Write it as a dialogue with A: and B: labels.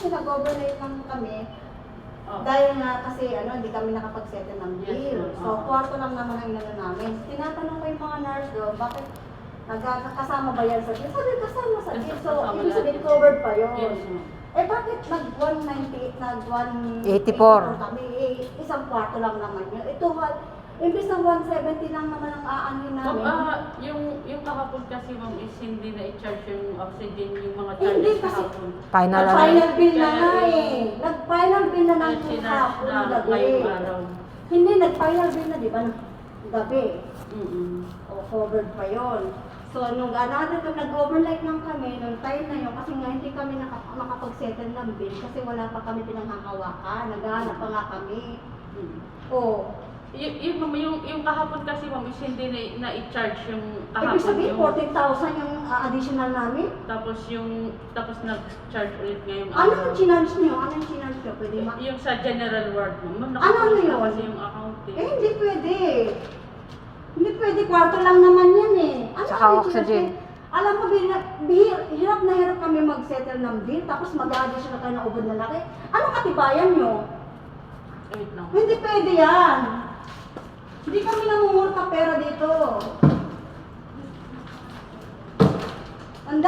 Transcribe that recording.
A: kasi nag-overnight lang kami. Dahil nga kasi hindi kami nakapag-settle ng bill. So, kwarto lang naman ang inano namin. Tinatanong ko yung mga nurse doon, bakit nagkakasama ba yan sa bill? Sabi, kasama sa bill. So, ibig sabihin, covered pa yun.
B: Yes.
A: Eh, bakit nag-198,
C: nag-184
A: kami? Eh, isang kwarto lang naman yun. Ito, imbis ng 170 lang naman ang aanin namin.
B: Yung kahapon kasi ma'am is hindi na i-charge yung oxygen, yung mga
A: Hindi
B: charges
A: kasi,
B: kahapon.
A: nag-final bill na nga eh. Nag-final bill na ng hapon
B: na
A: gabi.
B: ngayong araw.
A: Hindi, nag-final bill na, di ba? Gabi. O, covered pa yon. So, nung nag-overnight lang kami, nung time na yun, kasi nga hindi kami makapag-settle ng bill kasi wala pa kami pinanghahawakan. Naghahanap pa nga kami. O,
B: Yung kahapon kasi ma'am is hindi na i-charge yung kahapon.
A: ibig sabihin, 14,000 yung additional namin?
B: Tapos nag-charge ulit ngayong
A: Ano yung chinarge nyo? Ano yung chinarge nyo? Pwede
B: Yung sa general ward mo. Ma'am,
A: Ano
B: nakapost
A: yun?
B: na kasi yung accounting.
A: hindi pwede. Hindi pwede, kwarto lang naman yan eh.
C: Tsaka
A: yung
C: oxygen.
A: chinarge? Alam mo, hirap na hirap kami mag-settle ng bill, tapos mag-additional kayo na ubod na laki. Ano katibayan nyo?
B: Wait lang.
A: Hindi pwede yan. Hindi kami namumulta pera dito. Ang